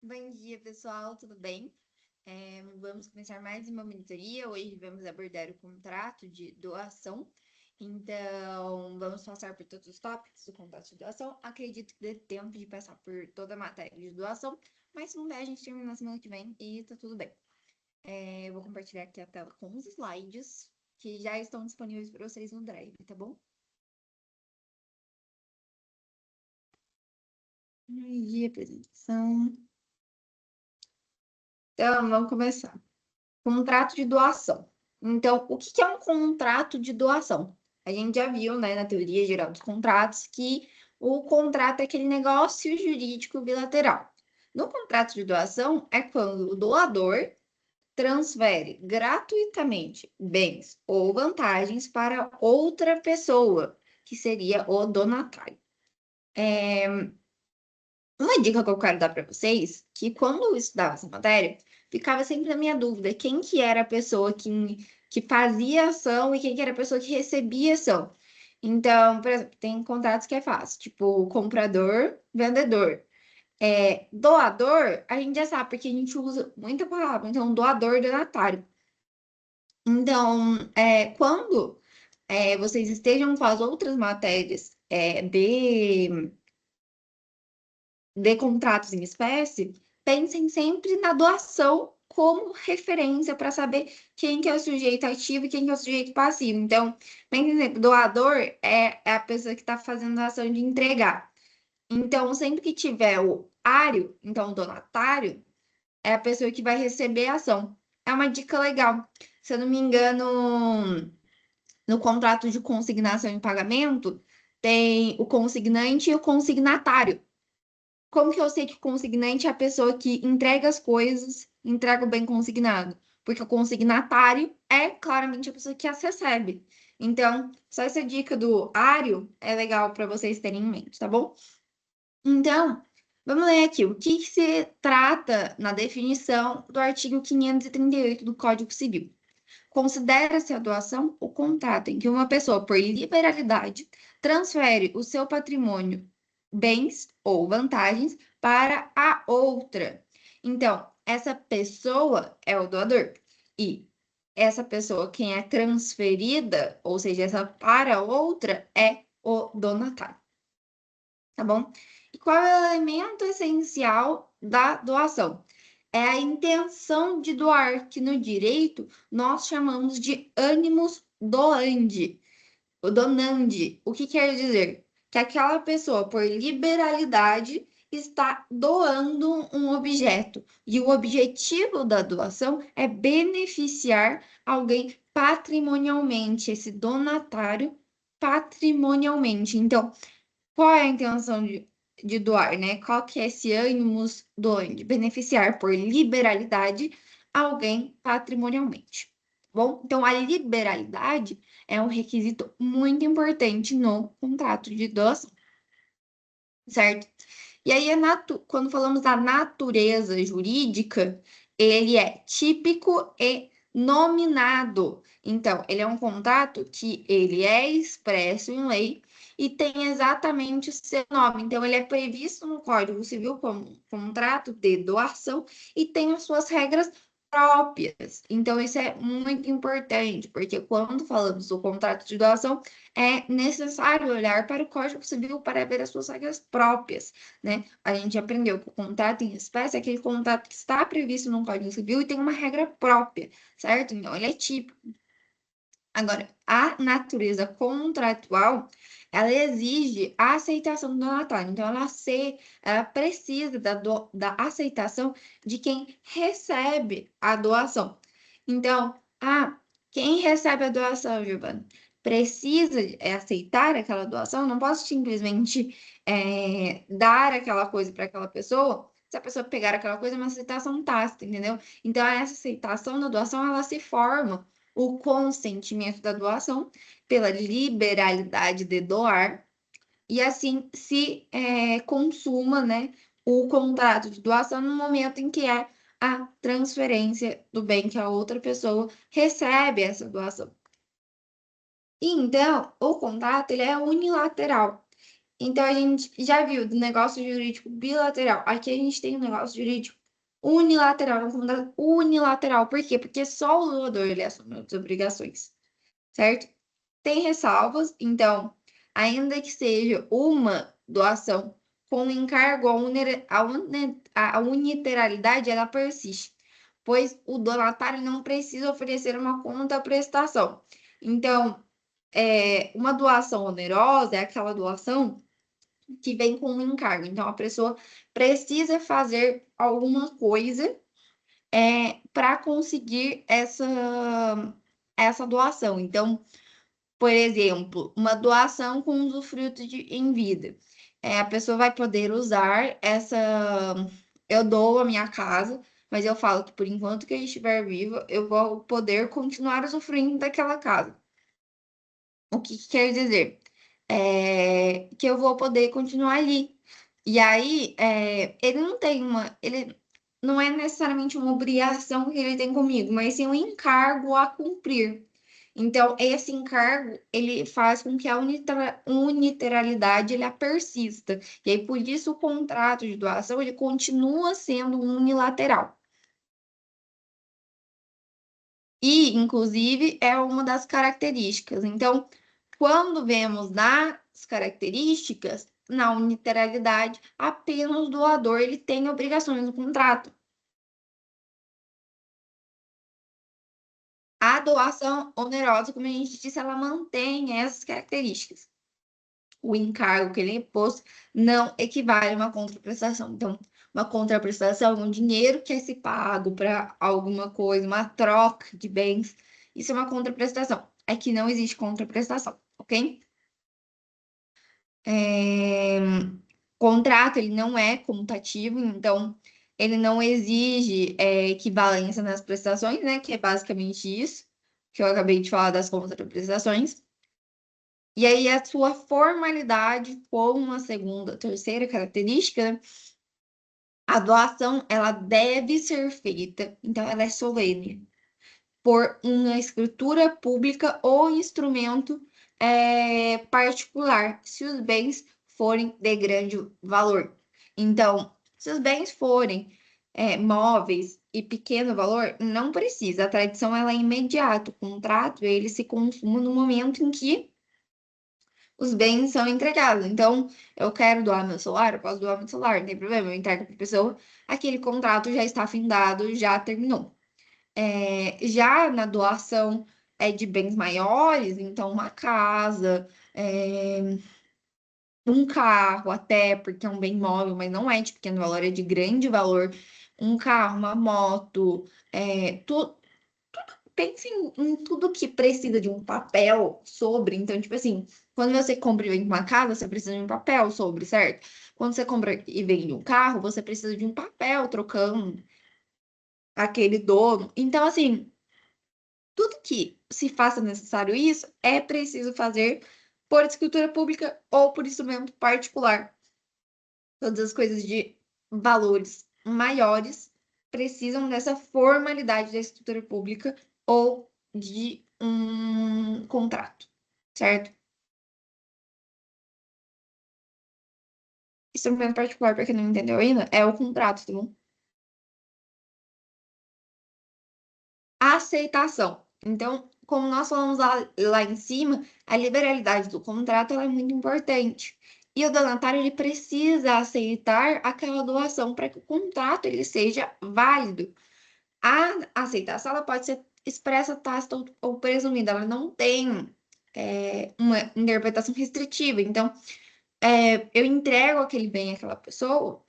Bom dia, pessoal, tudo bem? Vamos começar mais uma monitoria. Hoje vamos abordar o contrato de doação. Então, vamos passar por todos os tópicos do contrato de doação. Acredito que dê tempo de passar por toda a matéria de doação, mas se não der, a gente termina na semana que vem e tá tudo bem. Eu vou compartilhar aqui a tela com os slides que já estão disponíveis para vocês no Drive, tá bom? E apresentação. Então, vamos começar. Contrato de doação. Então, o que é um contrato de doação? A gente já viu, né, na teoria geral dos contratos, que o contrato é aquele negócio jurídico bilateral. No contrato de doação, é quando o doador transfere gratuitamente bens ou vantagens para outra pessoa, que seria o donatário. Uma dica que eu quero dar para vocês, que quando eu estudava essa matéria, ficava sempre na minha dúvida, quem que era a pessoa que fazia ação e quem que era a pessoa que recebia ação. Então, por exemplo, tem contratos que é fácil, tipo comprador, vendedor. Doador, a gente já sabe, porque a gente usa muita palavra, então doador, donatário. Então, quando vocês estejam com as outras matérias de contratos em espécie, pensem sempre na doação como referência para saber quem que é o sujeito ativo e quem que é o sujeito passivo. Então, pensem sempre, doador é a pessoa que está fazendo a ação de entregar. Então, sempre que tiver o ário, então o donatário, é a pessoa que vai receber a ação. É uma dica legal. Se eu não me engano, no contrato de consignação em pagamento, tem o consignante e o consignatário. Como que eu sei que o consignante é a pessoa que entrega as coisas, entrega o bem consignado? Porque o consignatário é claramente a pessoa que as recebe. Então, só essa dica do ário é legal para vocês terem em mente, tá bom? Então, vamos ler aqui o que se trata na definição do artigo 538 do Código Civil. Considera-se a doação o contrato em que uma pessoa, por liberalidade, transfere o seu patrimônio, bens ou vantagens para a outra. Então, essa pessoa é o doador. E essa pessoa, quem é transferida, ou seja, essa para outra, é o donatário. Tá bom? E qual é o elemento essencial da doação? É a intenção de doar, que no direito nós chamamos de animus doandi, o donandi. O que quer dizer? Que aquela pessoa, por liberalidade, está doando um objeto. E o objetivo da doação é beneficiar alguém patrimonialmente, esse donatário patrimonialmente. Então, qual é a intenção de doar, né? Qual que é esse ânimos doante? Beneficiar por liberalidade alguém patrimonialmente. Bom, então a liberalidade é um requisito muito importante no contrato de doação, certo? E aí, quando falamos da natureza jurídica, ele é típico e nominado. Então, ele é um contrato que ele é expresso em lei e tem exatamente o seu nome. Então, ele é previsto no Código Civil como contrato de doação e tem as suas regras próprias. Então, isso é muito importante, porque quando falamos do contrato de doação, é necessário olhar para o Código Civil para ver as suas regras próprias, né? A gente aprendeu que o contrato em espécie é aquele contrato que está previsto no Código Civil e tem uma regra própria, certo? Então, ele é típico. Agora, a natureza contratual, ela exige a aceitação do donatário. Então, ela precisa da aceitação de quem recebe a doação. Então, quem recebe a doação, Giovana, precisa aceitar aquela doação. Não posso simplesmente dar aquela coisa para aquela pessoa. Se a pessoa pegar aquela coisa, é uma aceitação tácita, entendeu? Então, essa aceitação da doação, ela se forma o consentimento da doação pela liberalidade de doar e assim se consuma, né, o contrato de doação no momento em que é a transferência do bem que a outra pessoa recebe essa doação. E, então, o contrato ele é unilateral. Então, a gente já viu do negócio jurídico bilateral. Aqui a gente tem um negócio jurídico unilateral, um contrato unilateral. Por quê? Porque só o doador ele assume as obrigações, certo? Tem ressalvas, então, ainda que seja uma doação com encargo, a unilateralidade ela persiste, pois o donatário não precisa oferecer uma contraprestação. Então, uma doação onerosa é aquela doação que vem com um encargo. Então, a pessoa precisa fazer alguma coisa para conseguir essa doação. Então, por exemplo, uma doação com usufruto em vida. A pessoa vai poder usar essa. Eu dou a minha casa, mas eu falo que por enquanto que eu estiver viva, eu vou poder continuar usufruindo daquela casa. O que que quer dizer? Que eu vou poder continuar ali. E aí, ele não tem uma. Ele não é necessariamente uma obrigação que ele tem comigo, mas sim um encargo a cumprir. Então, esse encargo, ele faz com que a unilateralidade ele persista. E aí, por isso, o contrato de doação, ele continua sendo unilateral. E, inclusive, é uma das características. Então, quando vemos nas características, na unilateralidade, apenas o doador ele tem obrigações no contrato. A doação onerosa, como a gente disse, ela mantém essas características. O encargo que ele impôs não equivale a uma contraprestação. Então, uma contraprestação é um dinheiro que é se pago para alguma coisa, uma troca de bens. Isso é uma contraprestação. Aqui não existe contraprestação, ok? É, contrato, ele não é comutativo, então ele não exige equivalência nas prestações, né? Que é basicamente isso que eu acabei de falar das contraprestações. E aí a sua formalidade, como uma segunda, terceira característica, né? A doação, ela deve ser feita, então ela é solene, por uma escritura pública ou instrumento particular, se os bens forem de grande valor. Então, se os bens forem móveis e pequeno valor, não precisa. A tradição ela é imediata. O contrato ele se consuma no momento em que os bens são entregados. Então, eu quero doar meu celular, eu posso doar meu celular, não tem problema. Eu entrego para a pessoa, aquele contrato já está findado, já terminou. Já na doação de bens maiores, então uma casa, um carro até, porque é um bem móvel, mas não é de pequeno valor, é de grande valor. Um carro, uma moto, pense em tudo que precisa de um papel sobre. Então, tipo assim, quando você compra e vende uma casa, você precisa de um papel sobre, certo? Quando você compra e vende um carro, você precisa de um papel trocando aquele dono. Então, assim, tudo que se faça necessário isso é preciso fazer por escritura pública ou por instrumento particular. Todas as coisas de valores maiores precisam dessa formalidade da escritura pública ou de um contrato, certo? Instrumento particular, para quem não entendeu ainda, é o contrato, tá bom? Aceitação. Então, como nós falamos lá em cima, a liberalidade do contrato ela é muito importante. E o donatário ele precisa aceitar aquela doação para que o contrato ele seja válido. A aceitação ela pode ser expressa, tácita ou presumida. Ela não tem uma interpretação restritiva. Então, eu entrego aquele bem àquela pessoa,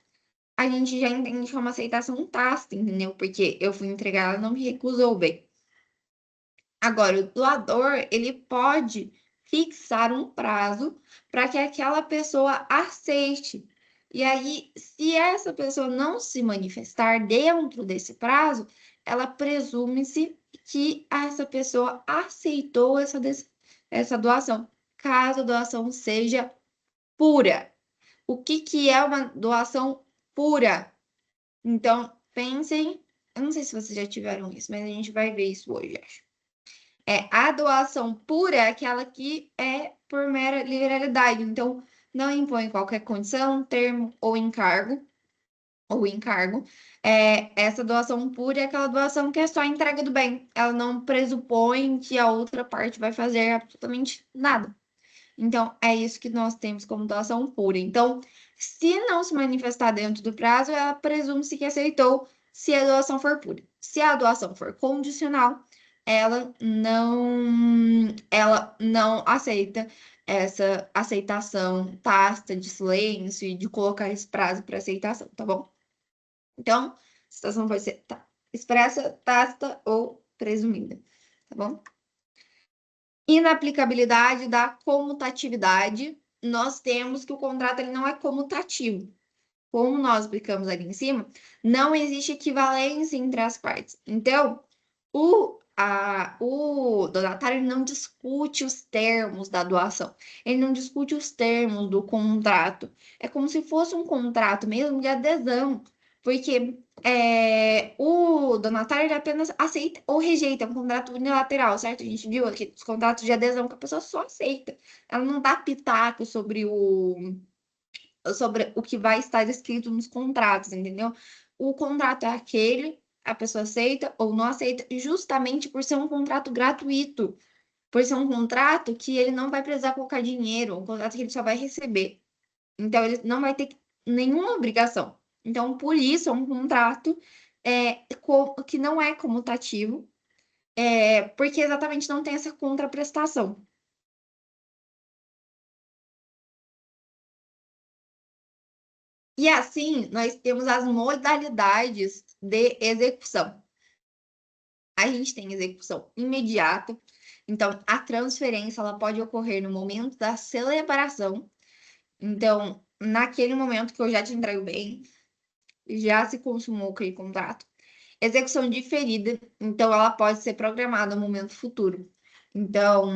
a gente já entende que é uma aceitação tácita, entendeu? Porque eu fui entregar, ela não me recusou o bem. Agora, o doador, ele pode fixar um prazo para que aquela pessoa aceite. E aí, se essa pessoa não se manifestar dentro desse prazo, ela presume-se que essa pessoa aceitou essa doação, caso a doação seja pura. O que que é uma doação pura? Então, pensem, eu não sei se vocês já tiveram isso, mas a gente vai ver isso hoje, acho. A doação pura é aquela que é por mera liberalidade. Então, não impõe qualquer condição, termo ou encargo. Essa doação pura é aquela doação que é só a entrega do bem. Ela não pressupõe que a outra parte vai fazer absolutamente nada. Então, é isso que nós temos como doação pura. Então, se não se manifestar dentro do prazo, ela presume-se que aceitou se a doação for pura. Se a doação for condicional, ela não aceita essa aceitação tácita de silêncio e de colocar esse prazo para aceitação, tá bom? Então, a situação pode ser expressa, tácita ou presumida, tá bom? Inaplicabilidade da comutatividade. Nós temos que o contrato ele não é comutativo. Como nós explicamos ali em cima, não existe equivalência entre as partes. Então, o donatário ele não discute os termos da doação, ele não discute os termos do contrato. É como se fosse um contrato mesmo de adesão, porque o donatário ele apenas aceita ou rejeita, é um contrato unilateral, certo? A gente viu aqui os contratos de adesão que a pessoa só aceita, ela não dá pitaco sobre o que vai estar escrito nos contratos, entendeu? O contrato é aquele, a pessoa aceita ou não aceita, justamente por ser um contrato gratuito, por ser um contrato que ele não vai precisar colocar dinheiro, um contrato que ele só vai receber. Então, ele não vai ter nenhuma obrigação. Então, por isso, é um contrato que não é comutativo, porque exatamente não tem essa contraprestação. E assim, nós temos as modalidades de execução. A gente tem execução imediata, então a transferência ela pode ocorrer no momento da celebração. Então, naquele momento que eu já te entrego o bem, já se consumou aquele contrato. Execução diferida, então ela pode ser programada no momento futuro. Então,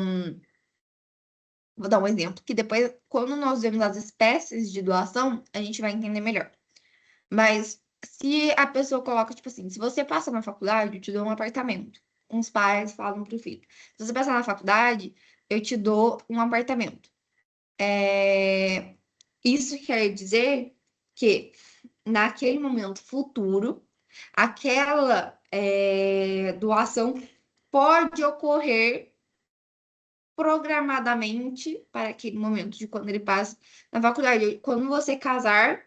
vou dar um exemplo, que depois, quando nós vemos as espécies de doação, a gente vai entender melhor. Mas se a pessoa coloca, tipo assim, se você passa na faculdade, eu te dou um apartamento. Uns pais falam pro filho. Se você passar na faculdade, eu te dou um apartamento. Isso quer dizer que naquele momento futuro, aquela doação pode ocorrer programadamente para aquele momento de quando ele passa na faculdade. Quando você casar,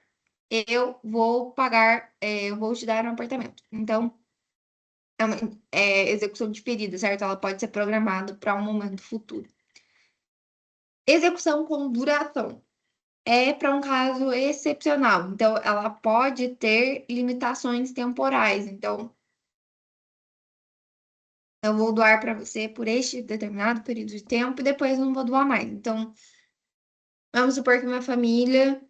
eu vou pagar, eu vou te dar um apartamento. Então, é uma execução diferida, certo? Ela pode ser programada para um momento futuro. Execução com duração. É para um caso excepcional. Então, ela pode ter limitações temporais. Então, eu vou doar para você por este determinado período de tempo e depois não vou doar mais. Então, vamos supor que minha família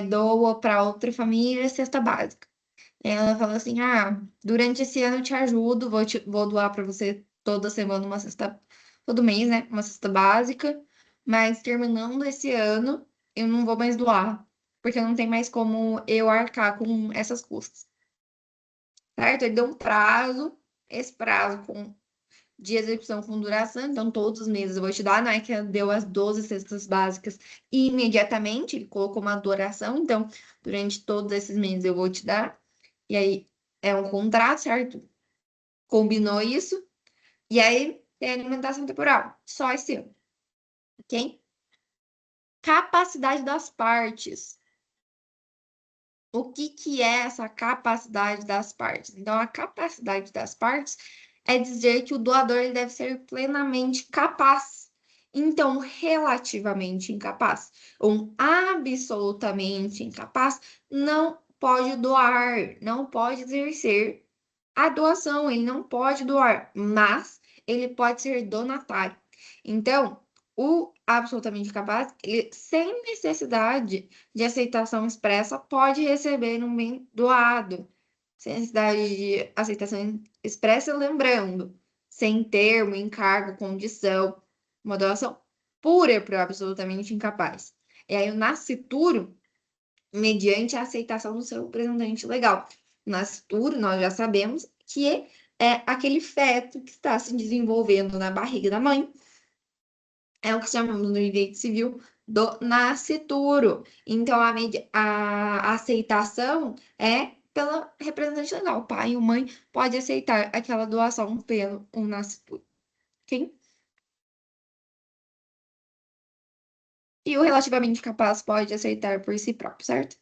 doa para outra família cesta básica. Ela fala assim: ah, durante esse ano eu te ajudo, vou doar para você toda semana uma cesta, todo mês, né? Uma cesta básica, mas terminando esse ano, eu não vou mais doar, porque não tem mais como eu arcar com essas custas, certo? Ele deu um prazo, esse prazo de execução com duração, então todos os meses eu vou te dar, não é que deu as 12 cestas básicas imediatamente, ele colocou uma duração, então durante todos esses meses eu vou te dar. E aí é um contrato, certo? Combinou isso. E aí tem alimentação temporal. Só esse ano, ok? Capacidade das partes. O que é essa capacidade das partes? Então, a capacidade das partes é dizer que o doador ele deve ser plenamente capaz. Então, relativamente incapaz, um absolutamente incapaz, não pode doar, não pode exercer a doação, ele não pode doar, mas ele pode ser donatário. Então, o absolutamente capaz, ele, sem necessidade de aceitação expressa, pode receber um bem doado. Sem necessidade de aceitação expressa, lembrando, sem termo, encargo, condição, uma doação pura para o absolutamente incapaz. E aí, o nascituro, mediante a aceitação do seu representante legal. Nascituro, nós já sabemos que é aquele feto que está se desenvolvendo na barriga da mãe, é o que chamamos no direito civil do nascituro. Então, a aceitação é pela representante legal. O pai ou mãe pode aceitar aquela doação pelo um nascituro. Ok? E o relativamente capaz pode aceitar por si próprio, certo?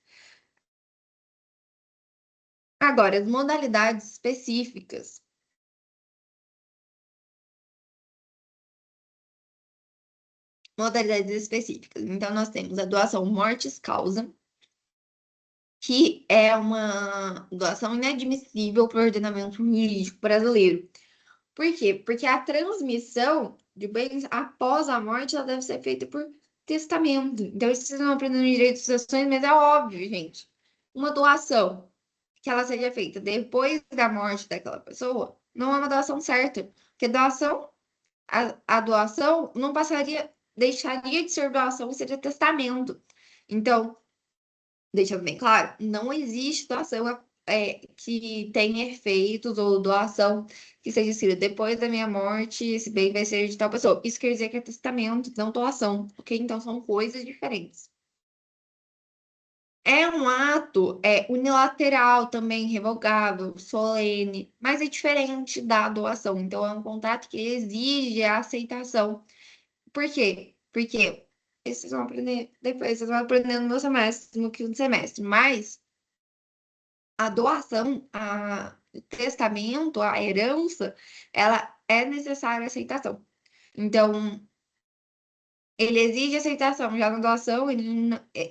Agora, as modalidades específicas. Modalidades específicas. Então, nós temos a doação mortis causa, que é uma doação inadmissível para o ordenamento jurídico brasileiro. Por quê? Porque a transmissão de bens após a morte ela deve ser feita por testamento. Então, isso vocês não aprendendo direito de sucessões, mas é óbvio, gente. Uma doação que ela seja feita depois da morte daquela pessoa não é uma doação certa. Porque a doação não passaria, deixaria de ser doação e seria testamento. Então, deixando bem claro, não existe doação que tenha efeitos ou doação que seja escrita depois da minha morte, esse bem vai ser de tal pessoa. Isso quer dizer que é testamento, não doação, ok? Então são coisas diferentes. É um ato unilateral também, revogável, solene, mas é diferente da doação. Então é um contrato que exige a aceitação. Por quê? Porque vocês vão aprender depois, vocês vão aprender no meu semestre, no quinto semestre, mas a doação, o testamento, a herança, ela é necessária a aceitação. Então, ele exige aceitação. Já na doação,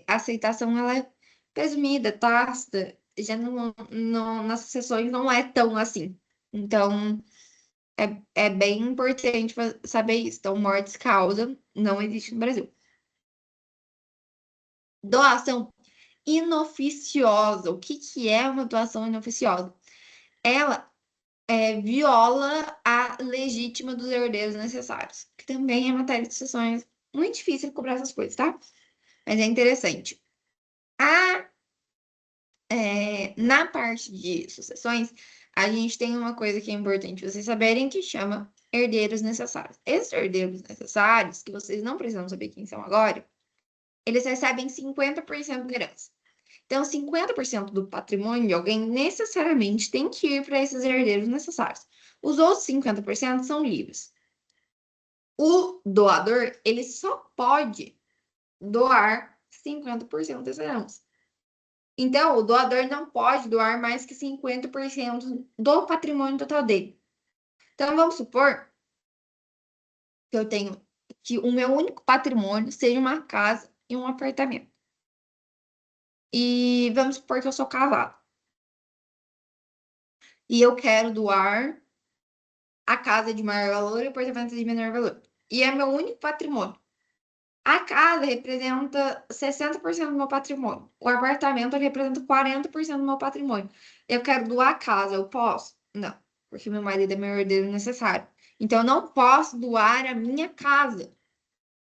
a aceitação ela é presumida, tácita. Já nas sucessões não é tão assim. Então, é bem importante saber isso. Então, mortes causa não existe no Brasil. Doação inoficiosa. O que que é uma doação inoficiosa? Ela viola a legítima dos herdeiros necessários, que também é matéria de sucessões. Muito difícil cobrar essas coisas, tá? Mas é interessante. A, Na parte de sucessões, a gente tem uma coisa que é importante vocês saberem que chama herdeiros necessários. Esses herdeiros necessários, que vocês não precisam saber quem são agora, eles recebem 50% da herança. Então, 50% do patrimônio de alguém necessariamente tem que ir para esses herdeiros necessários. Os outros 50% são livres. O doador, ele só pode doar 50% dessa herança. Então, o doador não pode doar mais que 50% do patrimônio total dele. Então, vamos supor que eu tenho que o meu único patrimônio seja uma casa e um apartamento. E vamos supor que eu sou casado. E eu quero doar a casa de maior valor e o apartamento de menor valor. E é meu único patrimônio. A casa representa 60% do meu patrimônio. O apartamento representa 40% do meu patrimônio. Eu quero doar a casa, eu posso? Não, porque meu marido é meu herdeiro necessário. Então, eu não posso doar a minha casa.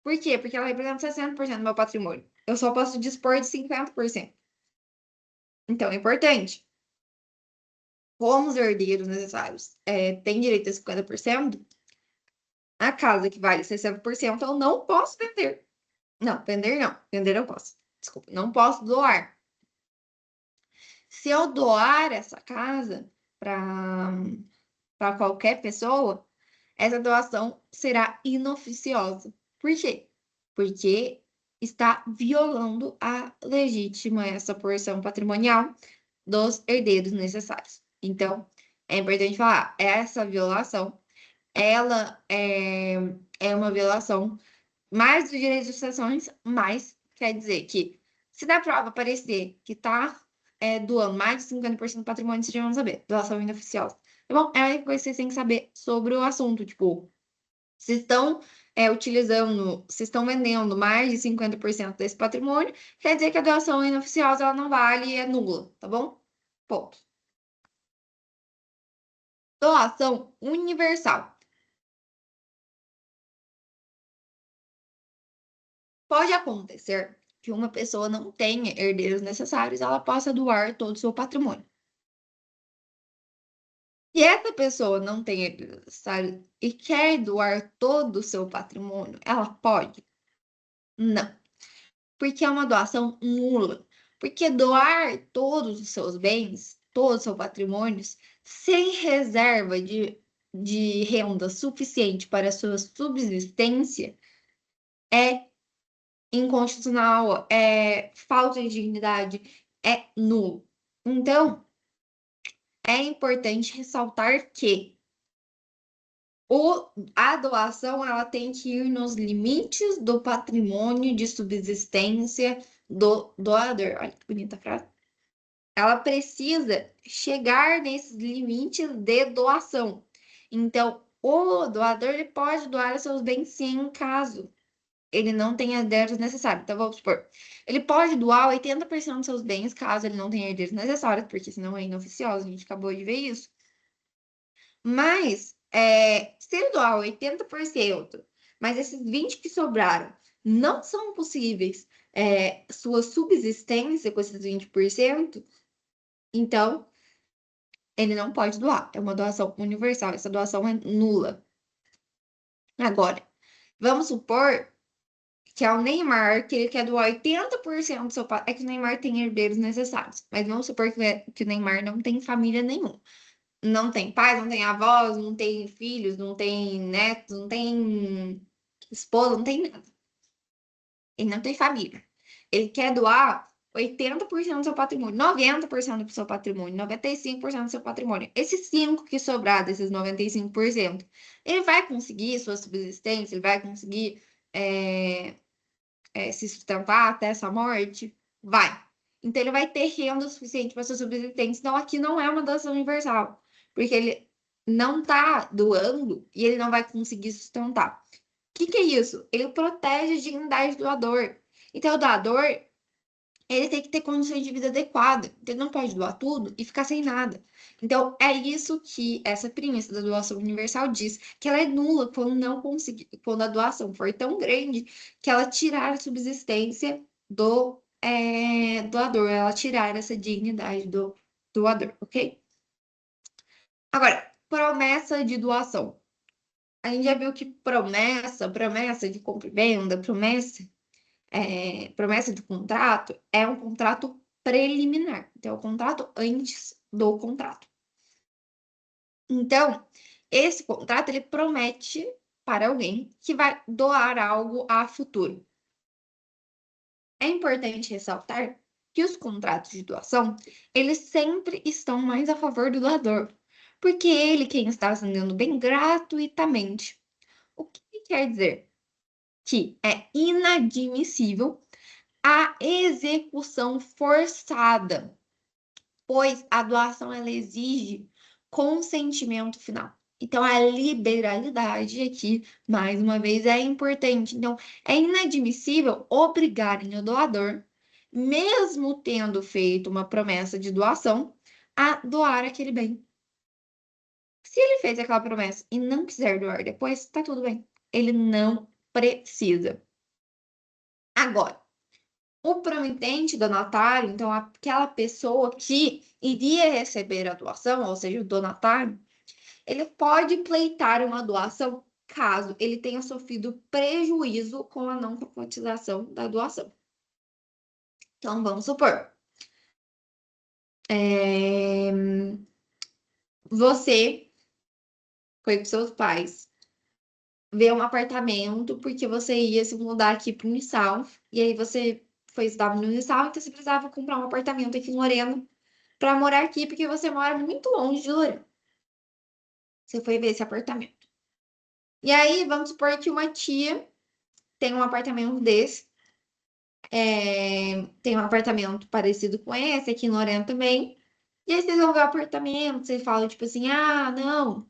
Por quê? Porque ela representa 60% do meu patrimônio. Eu só posso dispor de 50%. Então, é importante. Como os herdeiros necessários têm direito a 50%, a casa que vale 60% eu não posso vender. Não, vender não. Vender eu posso. Desculpa, não posso doar. Se eu doar essa casa para qualquer pessoa, essa doação será inoficiosa. Por quê? Porque está violando a legítima essa porção patrimonial dos herdeiros necessários. Então, é importante falar, essa violação, ela é uma violação mais dos direitos de sucessões, mas quer dizer que se da prova aparecer que está doando mais de 50% do patrimônio, vocês já vão saber, doação inoficiosa. Tá bom? É a única coisa que vocês têm que saber sobre o assunto, tipo, se estão se estão vendendo mais de 50% desse patrimônio, quer dizer que a doação inoficiosa ela não vale e é nula, tá bom? Ponto. Doação universal. Pode acontecer que uma pessoa não tenha herdeiros necessários, ela possa doar todo o seu patrimônio. Se essa pessoa não tem herdeiros necessários e quer doar todo o seu patrimônio, ela pode? Não. porque é uma doação nula. Porque doar todos os seus bens, todos os seus patrimônios, sem reserva de renda suficiente para a sua subsistência, é inconstitucional, é falta de dignidade, é nulo. Então, é importante ressaltar que a doação ela tem que ir nos limites do patrimônio de subsistência do doador. Olha que bonita a frase. Ela precisa chegar nesses limites de doação. Então, o doador ele pode doar os seus bens sim, em caso ele não tenha herdeiros necessários. Então, vamos supor, ele pode doar 80% dos seus bens, caso ele não tenha herdeiros necessários, porque senão é inoficioso, a gente acabou de ver isso. Mas, se ele doar 80%, mas esses 20 que sobraram não são possíveis sua subsistência com esses 20%, então ele não pode doar. É uma doação universal, essa doação é nula. Agora, vamos supor que é o Neymar, que ele quer doar 80% do seu patrimônio. É que o Neymar tem herdeiros necessários, mas vamos supor que o Neymar não tem família nenhuma. Não tem pais, não tem avós, não tem filhos, não tem netos, não tem esposa, não tem nada. Ele não tem família. Ele quer doar 80% do seu patrimônio, 90% do seu patrimônio, 95% do seu patrimônio. Esses 5 que sobrar desses 95%, ele vai conseguir sua subsistência, ele vai conseguir se sustentar até sua morte? Vai. Então, ele vai ter renda suficiente para sua subsistência. Então, aqui não é uma doação universal, porque ele não está doando e ele não vai conseguir sustentar. O que é isso? Ele protege a dignidade do doador. Então, o doador, ele tem que ter condições de vida adequadas. Então, ele não pode doar tudo e ficar sem nada. Então, é isso que essa premissa da doação universal diz, que ela é nula quando não conseguir, quando a doação for tão grande que ela tirar a subsistência do doador, ela tirar essa dignidade do doador, ok? Agora, promessa de doação. A gente já viu que promessa de compra e venda, promessa de contrato é um contrato preliminar. Então, é o contrato antes do contrato. Então, esse contrato ele promete para alguém que vai doar algo a futuro. É importante ressaltar que os contratos de doação, eles sempre estão mais a favor do doador, porque ele quem está fazendo bem gratuitamente. O que quer dizer? Que é inadmissível a execução forçada, pois a doação ela exige consentimento final. Então, a liberalidade aqui, mais uma vez, é importante. Então, é inadmissível obrigarem o doador, mesmo tendo feito uma promessa de doação, a doar aquele bem. Se ele fez aquela promessa e não quiser doar depois, tá tudo bem. Ele não precisa. Agora, o promitente donatário, então aquela pessoa que iria receber a doação, ou seja, o donatário, ele pode pleitar uma doação caso ele tenha sofrido prejuízo com a não concretização da doação. Então, vamos supor, você foi com seus pais ver um apartamento porque você ia se mudar aqui para o Unisal, e aí você foi estudar no Unisal, então você precisava comprar um apartamento aqui em Lorena para morar aqui, porque você mora muito longe de Lorena. Você foi ver esse apartamento. E aí, vamos supor que uma tia tem um apartamento desse, tem um apartamento parecido com esse, aqui em Lorena também. E aí vocês vão ver o apartamento, vocês falam, tipo assim, ah, não.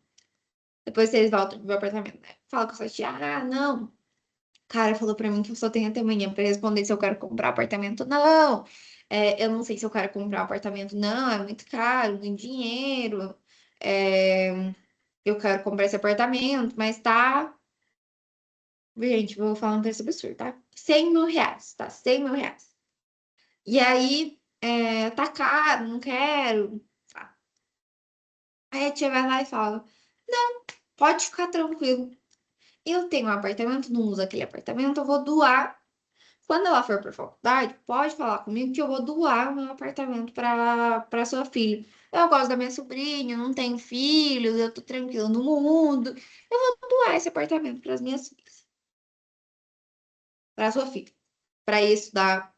Depois vocês voltam pro apartamento, né? Fala com a sua tia, ah, não. O cara falou pra mim que eu só tenho até amanhã pra responder se eu quero comprar apartamento. Não. Eu não sei se eu quero comprar apartamento, não. É muito caro, muito dinheiro. Eu quero comprar esse apartamento, mas tá. Gente, vou falar um preço absurdo, tá? 100 mil reais, tá? 100 mil reais. E aí, tá caro, não quero. Tá. Aí a tia vai lá e fala: Não, pode ficar tranquilo. Eu tenho um apartamento, não uso aquele apartamento, eu vou doar Quando ela for para faculdade, pode falar comigo que eu vou doar o meu apartamento para sua filha. Eu gosto da minha sobrinha, não tenho filhos, eu tô tranquila no mundo. Eu vou doar esse apartamento para as minhas filhas, para sua filha, para isso dar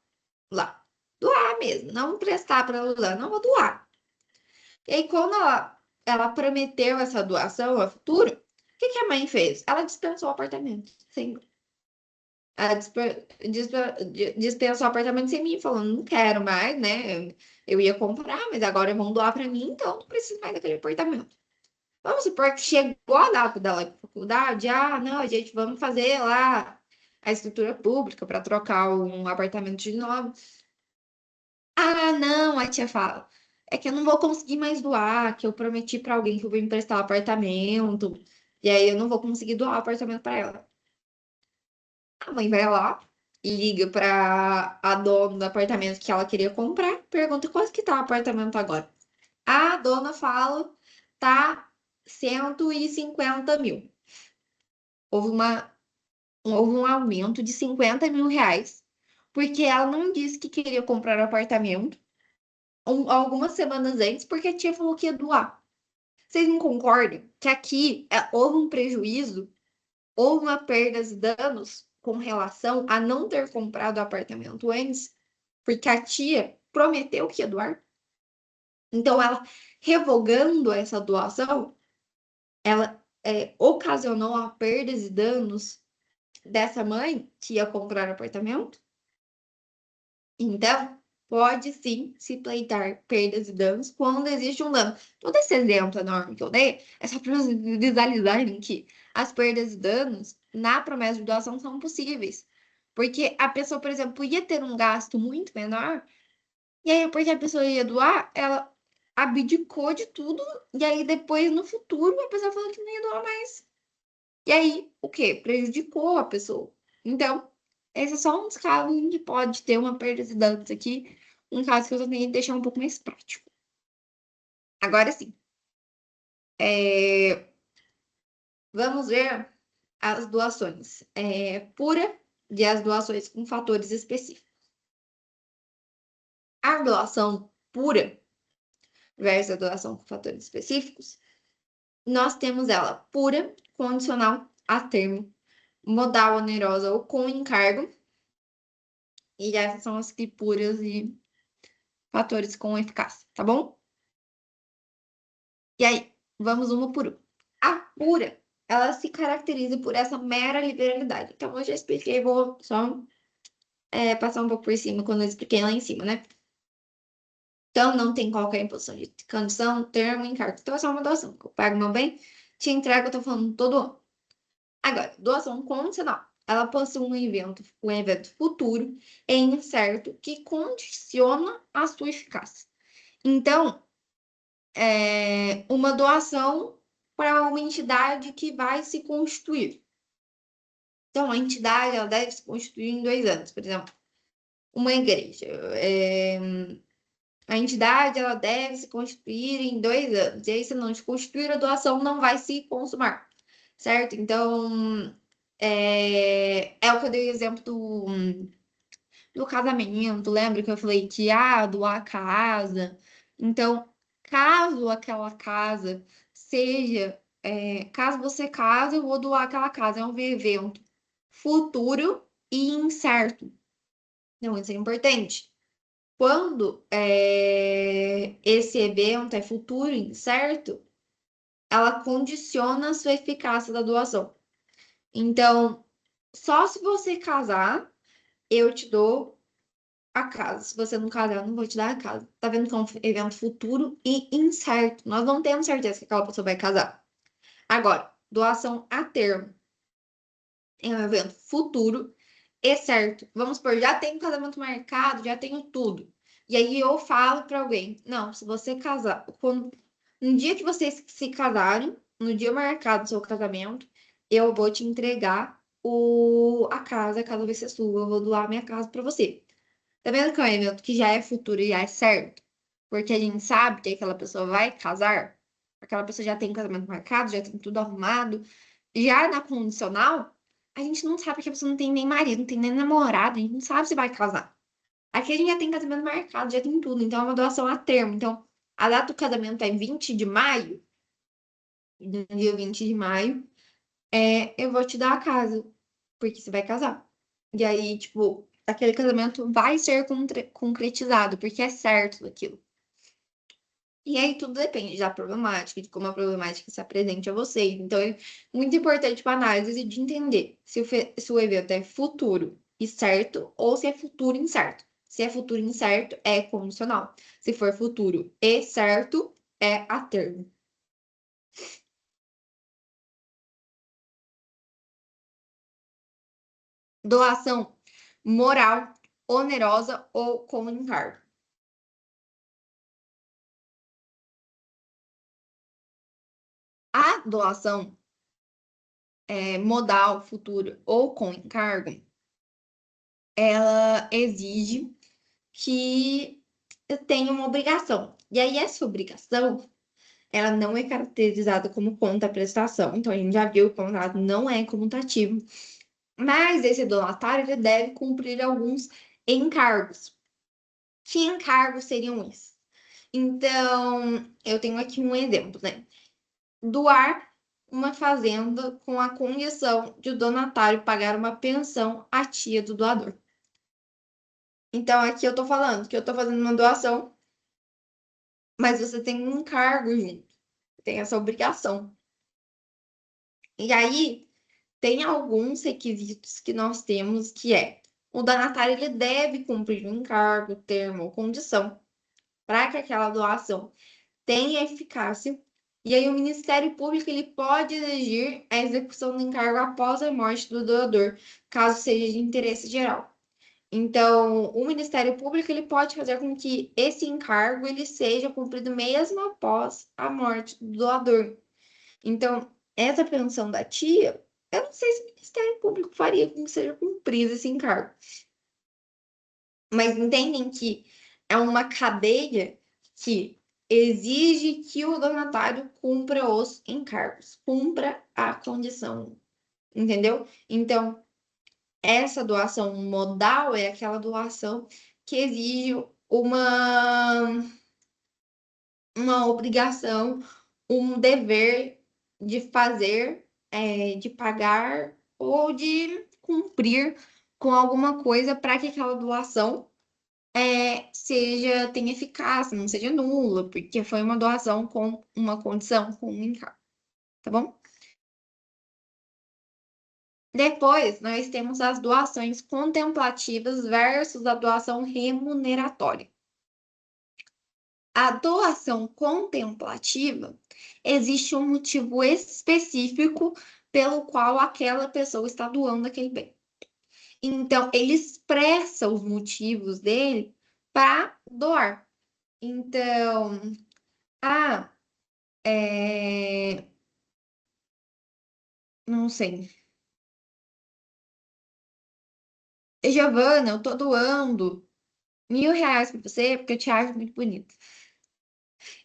lá. Doar mesmo, não prestar para ela usar, não vou doar. E aí, quando ela prometeu essa doação a futuro, o que que a mãe fez? Ela dispensou o apartamento. Sim. Ela dispensou o apartamento sem mim, falando, não quero mais, né? Eu ia comprar, mas agora vão doar para mim, então não preciso mais daquele apartamento. Vamos supor que chegou a data dela ir para faculdade, não, gente, vamos fazer lá a escritura pública para trocar um apartamento de nome. Não, a tia fala. É que eu não vou conseguir mais doar, que eu prometi para alguém que eu vou emprestar o apartamento. E aí eu não vou conseguir doar o apartamento para ela. A mãe vai lá, liga para a dona do apartamento que ela queria comprar, pergunta quanto que tá o apartamento agora. A dona fala, tá 150 mil. Houve houve um aumento de 50 mil reais, porque ela não disse que queria comprar o apartamento algumas semanas antes, porque a tia falou que ia doar. Vocês não concordam que aqui houve um prejuízo, houve uma perda e danos com relação a não ter comprado o apartamento antes, porque a tia prometeu que ia doar? Então, ela revogando essa doação, ela ocasionou a perdas e danos dessa mãe que ia comprar o apartamento. Então, pode sim se pleitar perdas e danos quando existe um dano. Todo esse exemplo enorme que eu dei é só para vocês visualizarem que as perdas e danos na promessa de doação são possíveis. Porque a pessoa, por exemplo, ia ter um gasto muito menor, e aí, porque a pessoa ia doar, ela abdicou de tudo, e aí depois, no futuro, a pessoa falou que não ia doar mais. E aí, o quê? Prejudicou a pessoa. Então, esse é só um dos casos em que pode ter uma perda de danos aqui. Um caso que eu tenho que deixar um pouco mais prático. Agora sim, vamos ver as doações. Pura e as doações com fatores específicos. A doação pura versus a doação com fatores específicos, nós temos ela pura, condicional a termo, modal onerosa ou com encargo. E essas são as que puras e fatores com eficácia, tá bom? E aí, vamos uma por uma. A pura, ela se caracteriza por essa mera liberalidade. Então, eu já expliquei, vou só passar um pouco por cima quando eu expliquei lá em cima, né? Então, não tem qualquer imposição de condição, termo, encargo. Então, é só uma doação. Eu pago meu bem, te entrego, eu tô falando todo ano. Agora, doação condicional. Ela possui um evento futuro e incerto que condiciona a sua eficácia. Então, uma doação para uma entidade que vai se constituir. Então, a entidade ela deve se constituir em 2 anos, por exemplo, uma igreja. A entidade ela deve se constituir em 2 anos. E aí, se não se constituir, a doação não vai se consumar, certo? Então, o que eu dei o exemplo do casamento. Lembra que eu falei que doar a casa? Então, caso aquela casa seja, caso você case, eu vou doar aquela casa. É um evento futuro e incerto. Então, isso é importante. Quando esse evento é futuro e incerto, ela condiciona a sua eficácia da doação. Então, só se você casar, eu te dou a casa. Se você não casar, eu não vou te dar a casa. Tá vendo que é um evento futuro e incerto. Nós não temos certeza que aquela pessoa vai casar. Agora, doação a termo é um evento futuro e certo. Vamos supor, já tem casamento marcado, já tenho tudo. E aí eu falo para alguém: não, se você casar, no dia que vocês se casarem, no dia marcado do seu casamento, eu vou te entregar a casa vai ser sua, eu vou doar a minha casa para você. Tá vendo que é um evento que já é futuro e já é certo? Porque a gente sabe que aquela pessoa vai casar, aquela pessoa já tem casamento marcado, já tem tudo arrumado. Já na condicional, a gente não sabe porque a pessoa não tem nem marido, não tem nem namorado, a gente não sabe se vai casar. Aqui a gente já tem casamento marcado, já tem tudo, então é uma doação a termo. Então, a data do casamento é 20 de maio, no dia 20 de maio, eu vou te dar a casa, porque você vai casar. E aí, tipo, aquele casamento vai ser concretizado, porque é certo daquilo. E aí tudo depende da problemática, de como a problemática se apresente a vocês. Então, é muito importante para análise de entender se o evento é futuro e certo ou se é futuro incerto. Se é futuro incerto, é condicional. Se for futuro e certo, é a termo. Doação moral, onerosa ou com encargo. A doação modal, futuro ou com encargo, ela exige que tenha uma obrigação. E aí, essa obrigação, ela não é caracterizada como conta-prestação. Então, a gente já viu que o contrato não é comutativo. Mas esse donatário, ele deve cumprir alguns encargos. Que encargos seriam esses? Então, eu tenho aqui um exemplo, né? Doar uma fazenda com a condição de o donatário pagar uma pensão à tia do doador. Então, aqui eu tô falando que eu tô fazendo uma doação, mas você tem um encargo junto, tem essa obrigação. E aí, tem alguns requisitos que nós temos que é o donatário ele deve cumprir um encargo, termo ou condição para que aquela doação tenha eficácia. E aí, o Ministério Público ele pode exigir a execução do encargo após a morte do doador, caso seja de interesse geral. Então, o Ministério Público ele pode fazer com que esse encargo ele seja cumprido mesmo após a morte do doador. Então, essa pensão da tia, eu não sei se o Ministério Público faria com que seja cumprido esse encargo, mas entendem que é uma cadeia que exige que o donatário cumpra os encargos, cumpra a condição, entendeu? Então, essa doação modal é aquela doação que exige uma obrigação, um dever de fazer, de pagar ou de cumprir com alguma coisa para que aquela doação tenha eficácia, não seja nula, porque foi uma doação com uma condição, com um encargo, tá bom? Depois, nós temos as doações contemplativas versus a doação remuneratória. A doação contemplativa, existe um motivo específico pelo qual aquela pessoa está doando aquele bem. Então, ele expressa os motivos dele para doar. Então, ah, não sei. Giovana, eu tô doando R$ 1.000 para você porque eu te acho muito bonita.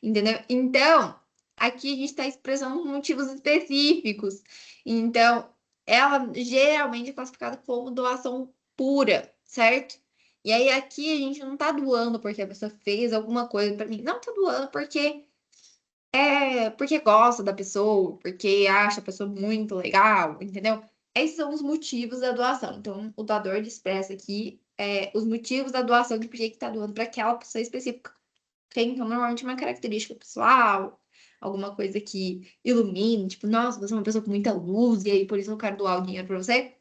Entendeu? Então, aqui a gente está expressando motivos específicos. Então, ela geralmente é classificada como doação pura, certo? E aí aqui a gente não tá doando porque a pessoa fez alguma coisa para mim. Não tá doando porque gosta da pessoa, porque acha a pessoa muito legal, entendeu? Esses são os motivos da doação. Então, o doador ele expressa aqui os motivos da doação de por que tá doando para aquela pessoa específica. Tem, então, normalmente uma característica pessoal, alguma coisa que ilumine, tipo, nossa, você é uma pessoa com muita luz, e aí por isso eu quero doar o dinheiro para você.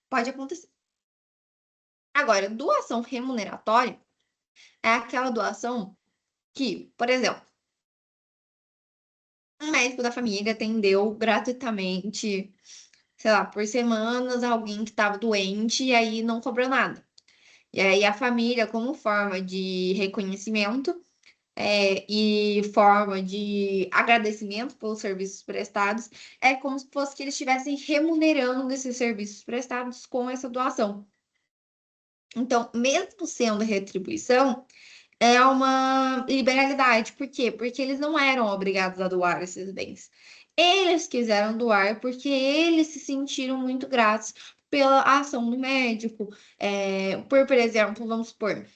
Pode acontecer. Agora, doação remuneratória é aquela doação que, por exemplo, um médico da família atendeu gratuitamente, sei lá, por semanas alguém que estava doente e aí não cobrou nada. E aí a família, como forma de reconhecimento, e forma de agradecimento pelos serviços prestados, é como se fosse que eles estivessem remunerando esses serviços prestados com essa doação. Então, mesmo sendo retribuição, é uma liberalidade. Por quê? Porque eles não eram obrigados a doar esses bens. Eles quiseram doar porque eles se sentiram muito gratos pela ação do médico. Por exemplo, vamos supor,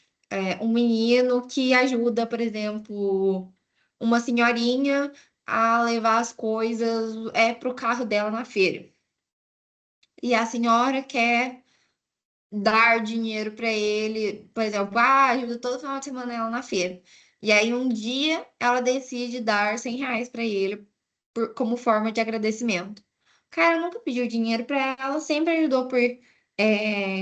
um menino que ajuda, por exemplo, uma senhorinha a levar as coisas para o carro dela na feira. E a senhora quer dar dinheiro para ele, por exemplo, ajuda todo final de semana ela na feira. E aí um dia ela decide dar R$ 100 para ele como forma de agradecimento. O cara nunca pediu dinheiro para ela, sempre ajudou é,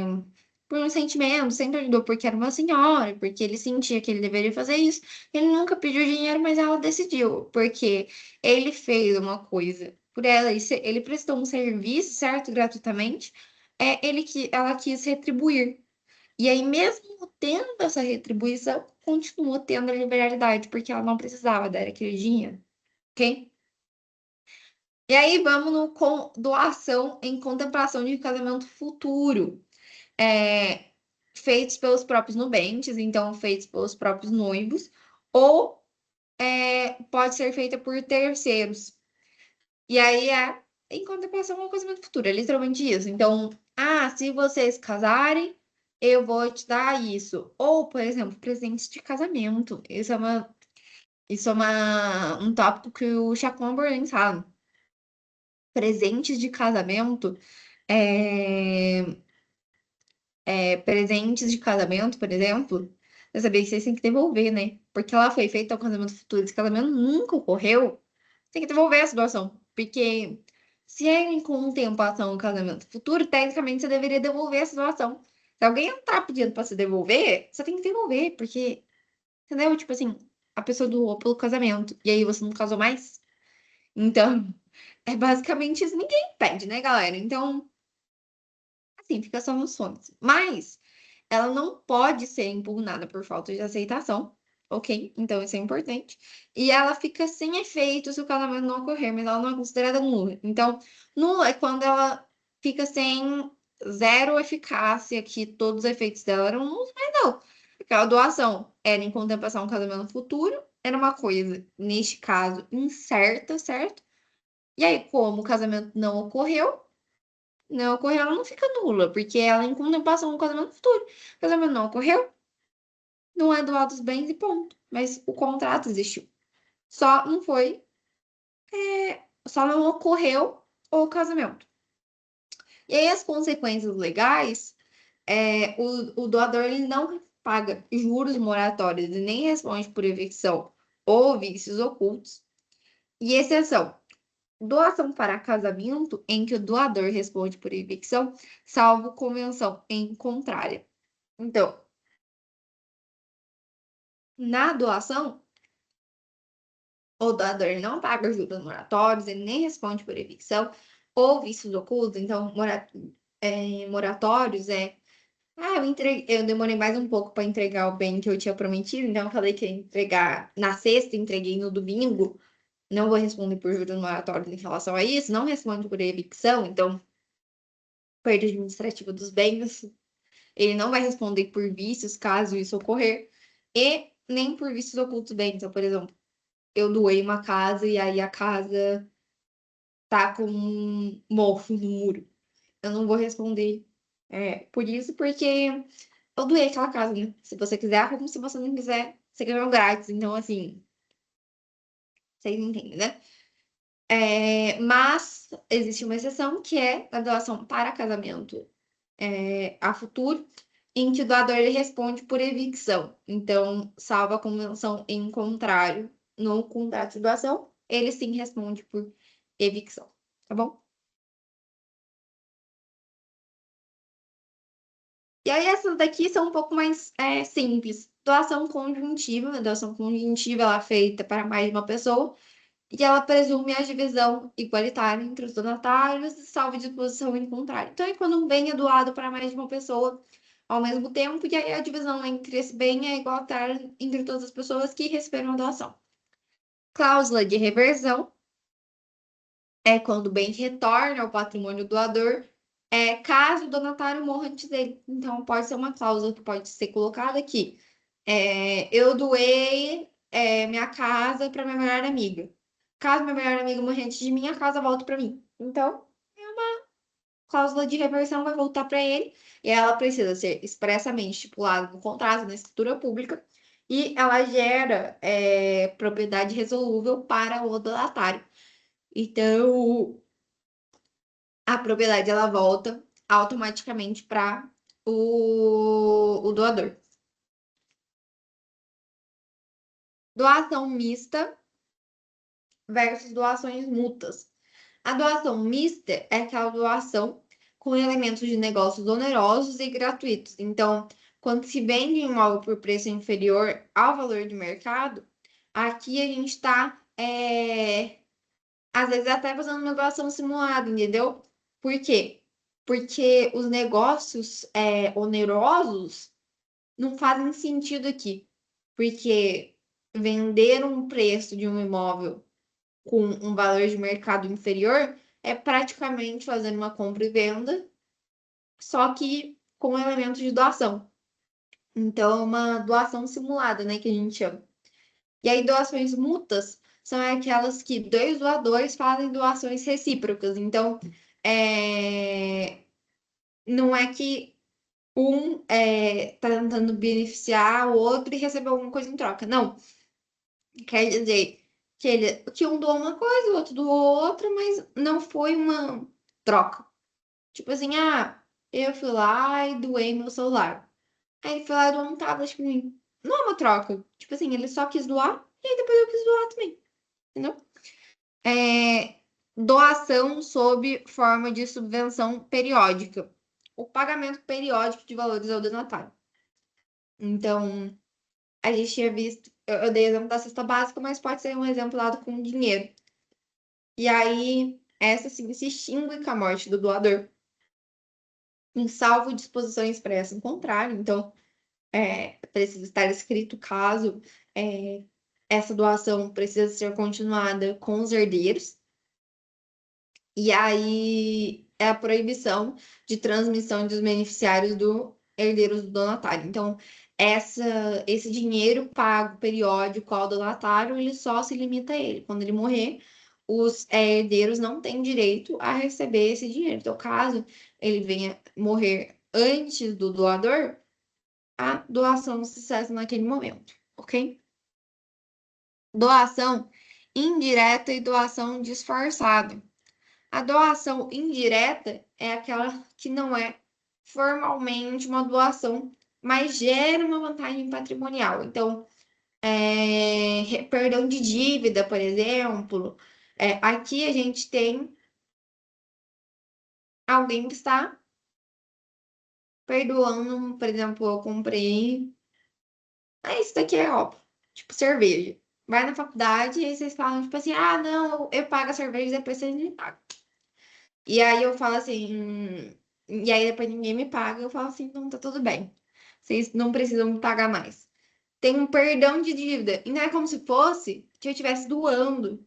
por um sentimento, sempre ajudou porque era uma senhora, porque ele sentia que ele deveria fazer isso. Ele nunca pediu dinheiro, mas ela decidiu, porque ele fez uma coisa por ela, ele prestou um serviço, certo, gratuitamente, ela quis retribuir. E aí, mesmo tendo essa retribuição, continuou tendo a liberalidade, porque ela não precisava dar aquele dinheiro, ok? E aí, vamos no doação em contemplação de casamento futuro. É, feitos pelos próprios nubentes, então feitos pelos próprios noivos, ou pode ser feita por terceiros. E aí em contemplação ao casamento futuro, é literalmente isso. Então, se vocês casarem, eu vou te dar isso. Ou, por exemplo, presentes de casamento. Um tópico que o Chacon Berlin fala. Presentes de casamento, é, presentes de casamento, por exemplo, eu sabia que vocês têm que devolver, né? Porque ela foi feita ao casamento futuro, esse casamento nunca ocorreu, tem que devolver a situação. Porque se é em contemplação ao casamento futuro, tecnicamente você deveria devolver a situação. Se alguém não tá pedindo pra se devolver, você tem que devolver, porque, entendeu? Tipo assim, a pessoa doou pelo casamento, e aí você não casou mais. Então, é basicamente isso. Ninguém pede, né, galera? Então, assim, fica só nos sonhos. Mas ela não pode ser impugnada por falta de aceitação, ok? Então isso é importante. E ela fica sem efeito se o casamento não ocorrer, mas ela não é considerada nula. Então, nula é quando ela fica sem zero eficácia, que todos os efeitos dela eram nulos, mas não. Aquela doação era em contemplação ao casamento futuro, era uma coisa, neste caso, incerta, certo? E aí, como o casamento não ocorreu, ela não fica nula, porque ela é em contemplação no casamento futuro. O casamento não ocorreu, não é doado os bens e ponto. Mas o contrato existiu. Só não foi, só não ocorreu o casamento. E aí as consequências legais, o doador ele não paga juros moratórios e nem responde por evicção ou vícios ocultos. E exceção, doação para casamento em que o doador responde por evicção, salvo convenção em contrária. Então, na doação, o doador não paga juros moratórios, ele nem responde por evicção ou vícios ocultos. Então, moratórios eu demorei mais um pouco para entregar o bem que eu tinha prometido, então eu falei que ia entregar na sexta, entreguei no domingo. Não vou responder por juros moratórios em relação a isso, não responde por evicção, então, perda administrativa dos bens. Ele não vai responder por vícios, caso isso ocorrer, e nem por vícios ocultos bem. Então, por exemplo, eu doei uma casa e aí a casa tá com um mofo no muro. Eu não vou responder por isso, porque eu doei aquela casa, né? Se você quiser, arruma. Se você não quiser, você ganhou grátis. Então, assim, vocês entendem, né? Mas existe uma exceção que é a doação para casamento a futuro, em que o doador ele responde por evicção. Então, salvo a convenção em contrário no contrato de doação, ele sim responde por evicção, tá bom? E aí, essas daqui são um pouco mais simples. Doação conjuntiva ela é feita para mais de uma pessoa e ela presume a divisão igualitária entre os donatários e salvo disposição em contrário. Então, é quando um bem é doado para mais de uma pessoa ao mesmo tempo, e aí a divisão entre esse bem é igualitária entre todas as pessoas que receberam a doação. Cláusula de reversão é quando o bem retorna ao patrimônio doador, caso o donatário morra antes dele. Então, pode ser uma cláusula que pode ser colocada aqui. Eu doei minha casa para minha melhor amiga. caso meu melhor amigo morrer antes de mim, a casa volta para mim. Então, cláusula de reversão vai voltar para ele e ela precisa ser expressamente estipulada no contrato, na escritura pública, e ela gera propriedade resolúvel para o donatário. Então, a propriedade ela volta automaticamente para o doador. Doação mista versus doações mútuas. A doação mista é aquela doação com elementos de negócios onerosos e gratuitos. Então, quando se vende um imóvel por preço inferior ao valor de mercado, aqui a gente está, às vezes, até fazendo uma doação simulada, entendeu? Por quê? Porque os negócios onerosos não fazem sentido aqui. Porque vender um preço de um imóvel com um valor de mercado inferior é praticamente fazendo uma compra e venda, só que com elementos de doação. Então, é uma doação simulada, né, que a gente chama. E aí, doações mútuas são aquelas que dois doadores fazem doações recíprocas. Então, não é que um está tentando beneficiar o outro e receber alguma coisa em troca. Não. Quer dizer que um doou uma coisa, o outro doou outra, mas não foi uma troca. Tipo assim, eu fui lá e doei meu celular. Aí ele foi lá e doou um tablet pra mim. Não é uma troca. Tipo assim, ele só quis doar e aí depois eu quis doar também. Entendeu? Doação sob forma de subvenção periódica. O pagamento periódico de valores ao donatário. Então, a gente tinha visto, eu dei exemplo da cesta básica, mas pode ser um exemplo dado com dinheiro. E aí, essa sim se extingue com a morte do doador, em salvo disposição expressa em contrário. Então, precisa estar escrito caso essa doação precisa ser continuada com os herdeiros. E aí, é a proibição de transmissão dos beneficiários do herdeiros do donatário. Então, esse dinheiro pago periódico ao donatário, ele só se limita a ele. Quando ele morrer, os herdeiros não têm direito a receber esse dinheiro. Então, caso ele venha morrer antes do doador, a doação se cessa naquele momento, ok? Doação indireta e doação disfarçada. A doação indireta é aquela que não é formalmente uma doação, mas gera uma vantagem patrimonial. Então, perdão de dívida, por exemplo. Aqui a gente tem alguém que está perdoando, por exemplo, eu comprei. Isso daqui é óbvio, tipo cerveja. Vai na faculdade e aí vocês falam, tipo assim, não, eu pago a cerveja, depois vocês me pagam. E aí eu falo assim, e aí depois ninguém me paga, eu falo assim, não, tá tudo bem. Vocês não precisam me pagar mais. Tem um perdão de dívida. E não é como se fosse que eu estivesse doando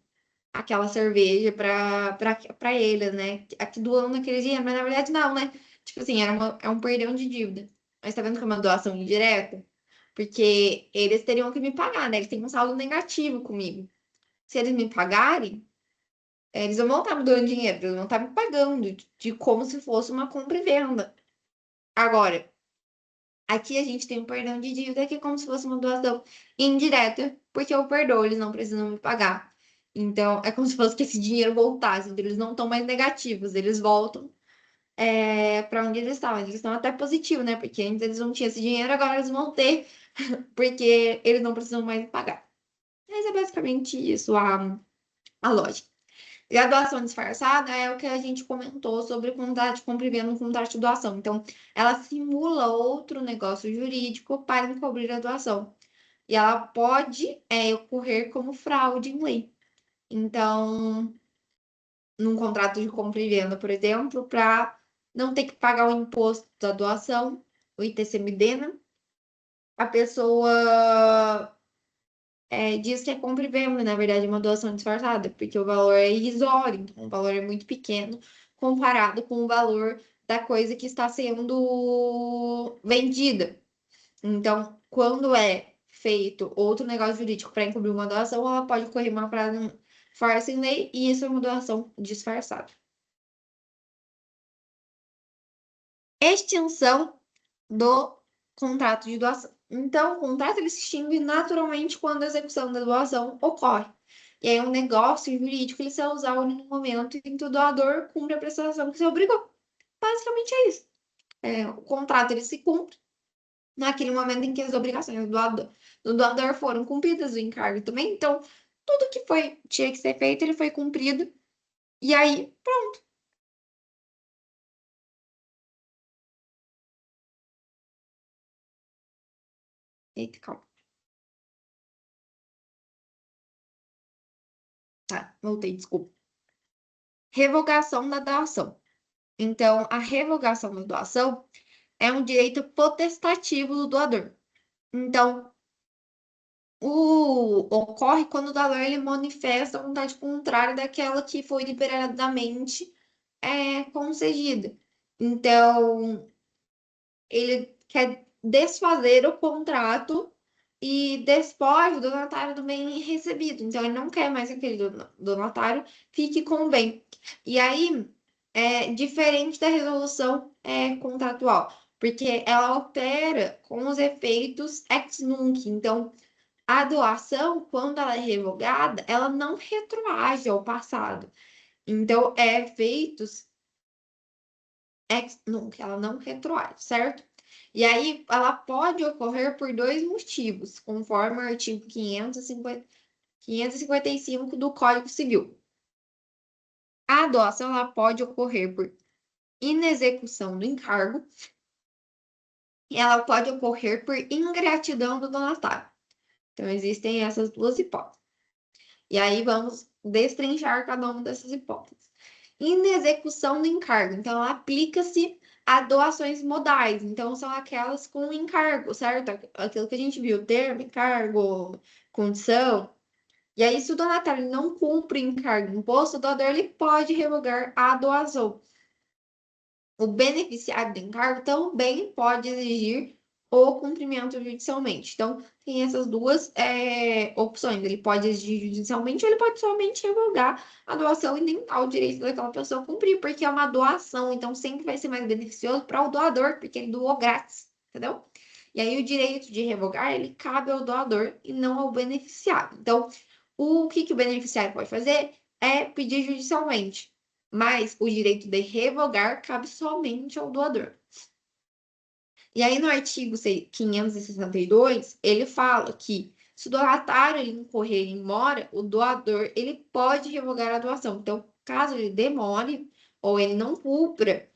aquela cerveja para eles, né? Aqui doando aquele dinheiro, mas na verdade não, né? Tipo assim, é um perdão de dívida. Mas tá vendo que é uma doação indireta? Porque eles teriam que me pagar, né? Eles têm um saldo negativo comigo. Se eles me pagarem, eles não vão estar me dando dinheiro, eles vão estar me pagando de como se fosse uma compra e venda. Agora, aqui a gente tem um perdão de dívida que é como se fosse uma doação indireta, porque eu perdoo, eles não precisam me pagar. Então, é como se fosse que esse dinheiro voltasse, então eles não estão mais negativos, eles voltam para onde eles estavam. Eles estão até positivos, né? Porque antes eles não tinham esse dinheiro, agora eles vão ter, porque eles não precisam mais me pagar. Mas é basicamente isso a lógica. E a doação disfarçada é o que a gente comentou sobre contrato de compra e venda no contrato de doação. Então, ela simula outro negócio jurídico para encobrir a doação. E ela pode ocorrer como fraude em lei. Então, num contrato de compra e venda, por exemplo, para não ter que pagar o imposto da doação, o ITCMD, né? A pessoa diz que é compra e venda, na verdade é uma doação disfarçada, porque o valor é irrisório, então o valor é muito pequeno comparado com o valor da coisa que está sendo vendida. Então, quando é feito outro negócio jurídico para encobrir uma doação, ela pode correr uma força em lei, e isso é uma doação disfarçada. Extinção do contrato de doação. Então, o contrato ele se extingue naturalmente quando a execução da doação ocorre. E aí, um negócio jurídico ele se é usado no momento em que o doador cumpre a prestação que se obrigou. Basicamente é isso. O contrato ele se cumpre naquele momento em que as obrigações do doador foram cumpridas, o encargo também. Então, tudo que tinha que ser feito, ele foi cumprido. E aí, eita, calma. Tá, voltei, desculpa. Revogação da doação. Então, a revogação da doação é um direito potestativo do doador. Então, ocorre quando o doador ele manifesta a vontade contrária daquela que foi deliberadamente concedida. Então, ele quer desfazer o contrato e despoja o donatário do bem recebido. Então, ele não quer mais que aquele donatário fique com o bem. E aí, é diferente da resolução contratual, porque ela opera com os efeitos ex nunc. Então, a doação, quando ela é revogada, ela não retroage ao passado. Então, efeitos ex nunc, ela não retroage, certo? E aí, ela pode ocorrer por dois motivos, conforme o artigo 555 do Código Civil. A doação ela pode ocorrer por inexecução do encargo e ela pode ocorrer por ingratidão do donatário. Então, existem essas duas hipóteses. E aí, vamos destrinchar cada uma dessas hipóteses. Inexecução do encargo. Então, ela aplica-se a doações modais. Então, são aquelas com encargo, certo? Aquilo que a gente viu, termo, encargo, condição. E aí, se o donatário não cumpre encargo imposto, o doador ele pode revogar a doação. O beneficiário do encargo também pode exigir o cumprimento judicialmente. Então, tem essas duas opções. Ele pode exigir judicialmente ou ele pode somente revogar a doação e nem dar o direito daquela pessoa cumprir, porque é uma doação. Então, sempre vai ser mais beneficioso para o doador, porque ele doou grátis, entendeu? E aí, o direito de revogar, ele cabe ao doador e não ao beneficiário. Então, o que o beneficiário pode fazer é pedir judicialmente, mas o direito de revogar cabe somente ao doador. E aí, no artigo 562, ele fala que se o donatário ele incorrer em mora, o doador ele pode revogar a doação. Então, caso ele demore ou ele não cumpra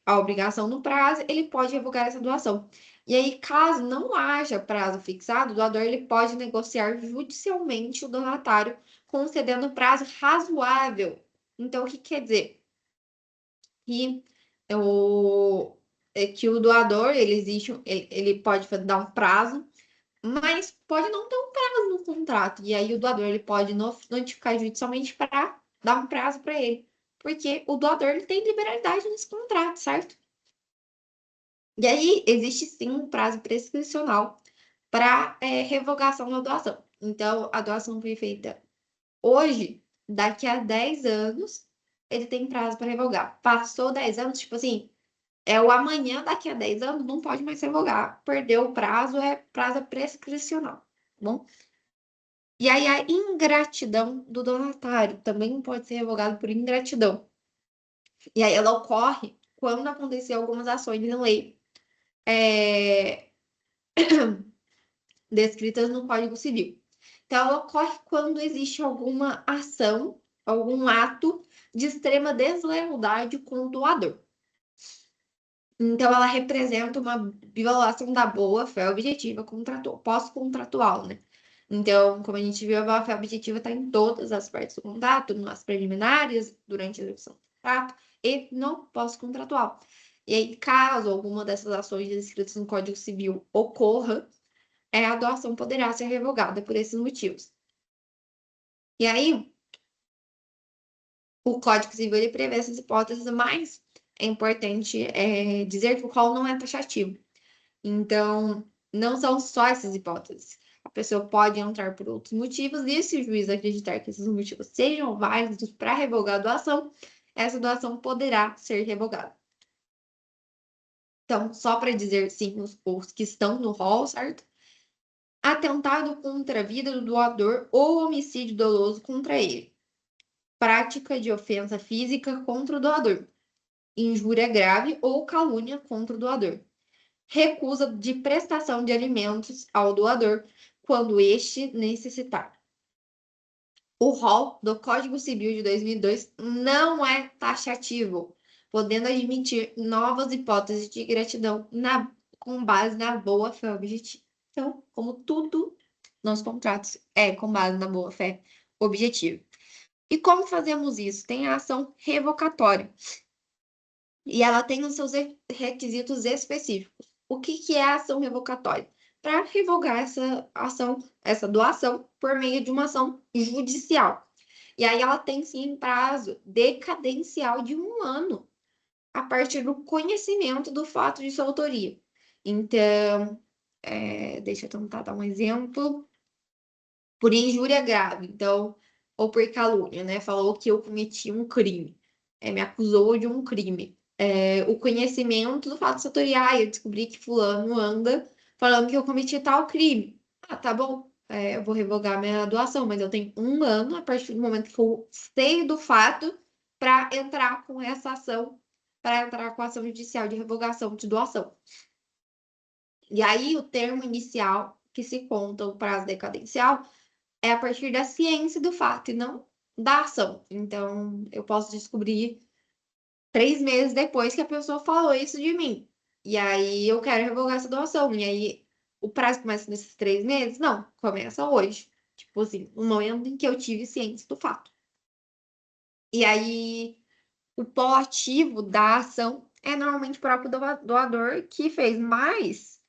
a obrigação no prazo, ele pode revogar essa doação. E aí, caso não haja prazo fixado, o doador ele pode negociar judicialmente o donatário, concedendo prazo razoável. Então, o que quer dizer? Que que o doador, ele pode dar um prazo, mas pode não ter um prazo no contrato. E aí o doador ele pode notificar judicialmente para dar um prazo para ele. Porque o doador ele tem liberalidade nesse contrato, certo? E aí existe sim um prazo prescricional para revogação da doação. Então, a doação foi feita hoje, daqui a 10 anos, ele tem prazo para revogar. Passou 10 anos, tipo assim, o amanhã, daqui a 10 anos, não pode mais revogar. Perdeu o prazo, é prazo prescricional, tá bom? E aí, a ingratidão do donatário também pode ser revogado por ingratidão. E aí, ela ocorre quando acontecer algumas ações em lei descritas no Código Civil. Então, ela ocorre quando existe alguma ação, algum ato de extrema deslealdade com o doador. Então, ela representa uma violação da boa-fé objetiva pós-contratual, né? Então, como a gente viu, a boa-fé objetiva está em todas as partes do contrato, nas preliminares, durante a execução do contrato e no pós-contratual. E aí, caso alguma dessas ações descritas no Código Civil ocorra, a doação poderá ser revogada por esses motivos. E aí, o Código Civil ele prevê essas hipóteses, mas é importante dizer que o rol não é taxativo. Então, não são só essas hipóteses. A pessoa pode entrar por outros motivos, e se o juiz acreditar que esses motivos sejam válidos para revogar a doação, essa doação poderá ser revogada. Então, só para dizer, sim, os que estão no rol, certo? Atentado contra a vida do doador ou homicídio doloso contra ele. Prática de ofensa física contra o doador. Injúria grave ou calúnia contra o doador. Recusa de prestação de alimentos ao doador quando este necessitar. O rol do Código Civil de 2002 não é taxativo, podendo admitir novas hipóteses de gratidão com base na boa-fé objetiva. Então, como tudo nos contratos é com base na boa-fé objetiva. E como fazemos isso? Tem a ação revocatória. E ela tem os seus requisitos específicos. O que é a ação revocatória? Para revogar essa ação, essa doação, por meio de uma ação judicial. E aí ela tem sim prazo decadencial de 1 ano, a partir do conhecimento do fato de sua autoria. Então, deixa eu tentar dar um exemplo. Por injúria grave, então, ou por calúnia, né? Falou que eu cometi um crime, me acusou de um crime. O conhecimento do fato setorial, eu descobri que fulano anda falando que eu cometi tal crime. Ah, tá bom, eu vou revogar minha doação, mas eu tenho 1 ano, a partir do momento que eu sei do fato, para entrar com essa ação, para entrar com a ação judicial de revogação de doação. E aí, o termo inicial que se conta o prazo decadencial é a partir da ciência do fato e não da ação. Então, eu posso descobrir 3 meses depois que a pessoa falou isso de mim. E aí eu quero revogar essa doação. E aí o prazo começa nesses 3 meses? Não, começa hoje. Tipo assim, no momento em que eu tive ciência do fato. E aí o polo ativo da ação é normalmente o próprio doador que fez. Mas,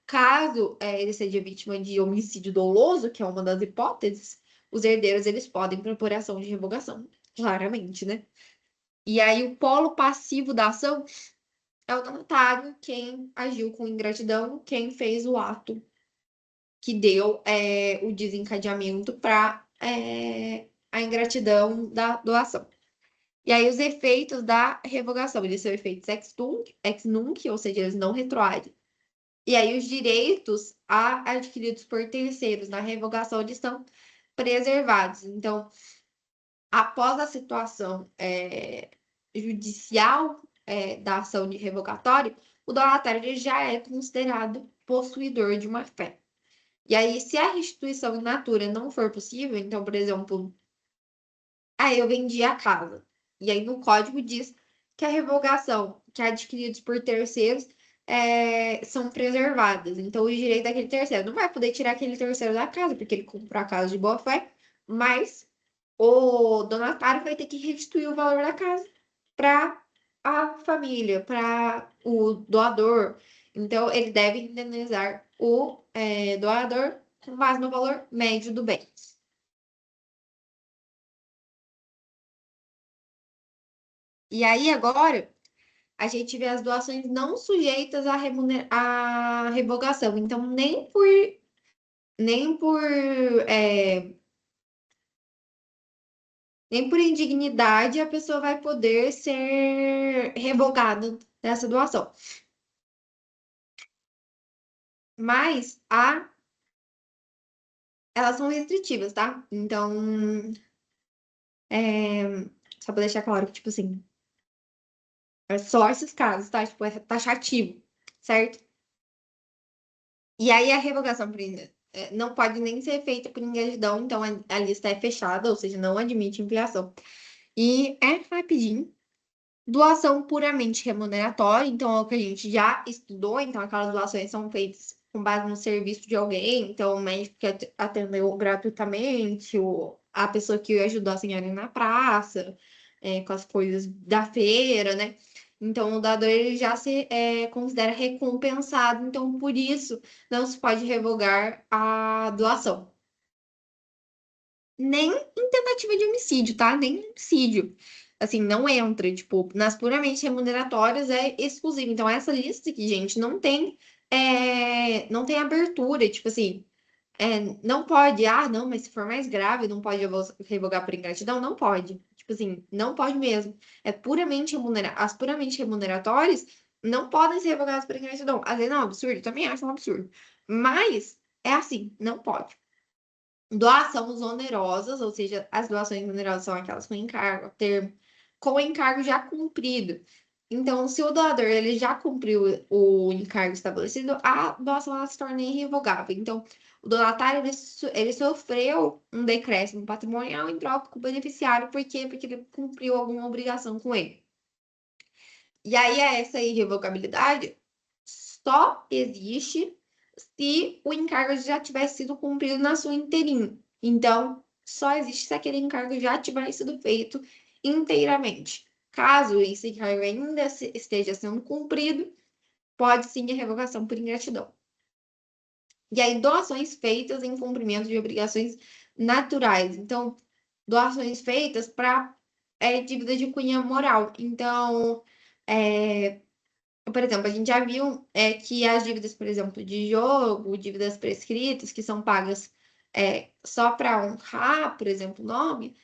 caso ele seja vítima de homicídio doloso, que é uma das hipóteses, os herdeiros eles podem propor ação de revogação, claramente, né? E aí o polo passivo da ação é o donatário, quem agiu com ingratidão, quem fez o ato que deu o desencadeamento para a ingratidão da doação. E aí, os efeitos da revogação, eles são efeitos ex nunc, ou seja, eles não retroagem. E aí, os direitos adquiridos por terceiros na revogação, eles estão preservados. Então, após a situação judicial da ação de revogatório, o donatário ele já é considerado possuidor de uma fé. E aí, se a restituição in natura não for possível, então, por exemplo, eu vendi a casa. E aí no código diz que a revogação que é adquiridos por terceiros são preservadas. Então, o direito daquele terceiro não vai poder tirar aquele terceiro da casa, porque ele comprou a casa de boa fé, mas o donatário vai ter que restituir o valor da casa para a família, para o doador. Então, ele deve indenizar o doador com base no valor médio do bem. E aí, agora, a gente vê as doações não sujeitas à revogação. Então, nem por, nem por indignidade a pessoa vai poder ser revogada dessa doação. Mas elas são restritivas, tá? Então, só para deixar claro que, tipo assim, é só esses casos, tá? Tipo, é taxativo, certo? E aí a revogação não pode nem ser feita por ingratidão, então a lista é fechada, ou seja, não admite ampliação. E é rapidinho. Doação puramente remuneratória, então é o que a gente já estudou, então aquelas doações são feitas com base no serviço de alguém, então o médico que atendeu gratuitamente, a pessoa que ajudou a senhora na praça, com as coisas da feira, né? Então o doador ele já se considera recompensado, então por isso não se pode revogar a doação. Nem em tentativa de homicídio, tá? Nem em homicídio. Assim, não entra, tipo, nas puramente remuneratórias é exclusivo. Então, essa lista aqui, gente, não tem abertura, tipo assim, Não pode, não, mas se for mais grave, não pode revogar por ingratidão? Não pode. Tipo assim, não pode mesmo. As puramente remuneratórias não podem ser revogadas por ingratidão. Às vezes é um absurdo, eu também acho um absurdo. Mas é assim, não pode. Doações onerosas, ou seja, as doações onerosas são aquelas com encargo, termo, com encargo já cumprido. Então, se o doador ele já cumpriu o encargo estabelecido, a doação ela se torna irrevogável. Então, o donatário ele sofreu um decréscimo patrimonial em troca com o beneficiário, por quê? Porque ele cumpriu alguma obrigação com ele. E aí, essa irrevogabilidade só existe se o encargo já tivesse sido cumprido na sua inteirinho. Então, só existe se aquele encargo já tiver sido feito inteiramente. Caso esse encargo ainda esteja sendo cumprido, pode sim a revogação por ingratidão. E aí, doações feitas em cumprimento de obrigações naturais. Então, doações feitas para dívida de cunha moral. Então, por exemplo, a gente já viu que as dívidas, por exemplo, de jogo, dívidas prescritas, que são pagas só para honrar, por exemplo, o nome,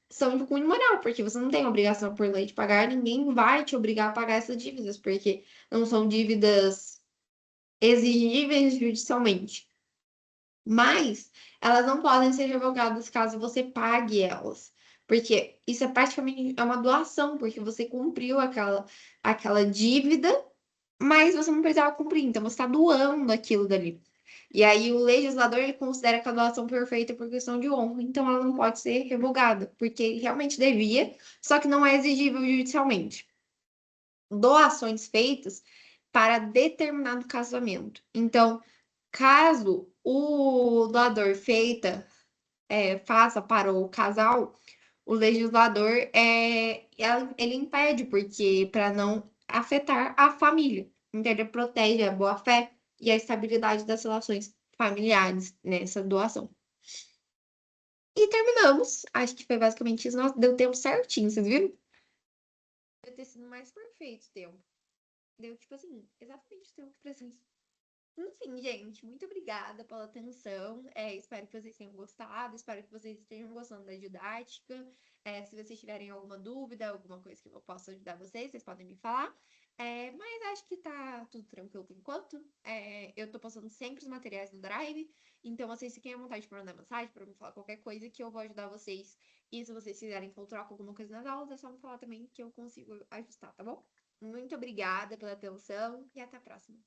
são de cunho moral, porque você não tem obrigação por lei de pagar, ninguém vai te obrigar a pagar essas dívidas, porque não são dívidas exigíveis judicialmente. Mas elas não podem ser revogadas caso você pague elas. Porque isso é praticamente uma doação, porque você cumpriu aquela dívida, mas você não precisava cumprir, então você está doando aquilo dali. E aí o legislador ele considera que a doação foi feita por questão de honra, então ela não pode ser revogada, porque ele realmente devia, só que não é exigível judicialmente. Doações feitas para determinado casamento. Então, caso o doador faça para o casal, o legislador ele impede, porque para não afetar a família. Então, ele protege a boa-fé e a estabilidade das relações familiares nessa doação. E terminamos. Acho que foi basicamente isso. Nossa, deu tempo certinho, vocês viram? Deve ter sido mais perfeito o tempo. Deu, tipo assim, exatamente o tempo que precisa. Enfim, gente, muito obrigada pela atenção. Espero que vocês tenham gostado, espero que vocês estejam gostando da didática. Se vocês tiverem alguma dúvida, alguma coisa que eu possa ajudar vocês, vocês podem me falar. Mas acho que tá tudo tranquilo por enquanto. Eu tô postando sempre os materiais no Drive, então vocês fiquem à vontade para mandar mensagem, para me falar qualquer coisa que eu vou ajudar vocês. E se vocês quiserem que eu troque alguma coisa nas aulas, é só me falar também que eu consigo ajustar, tá bom? Muito obrigada pela atenção e até a próxima.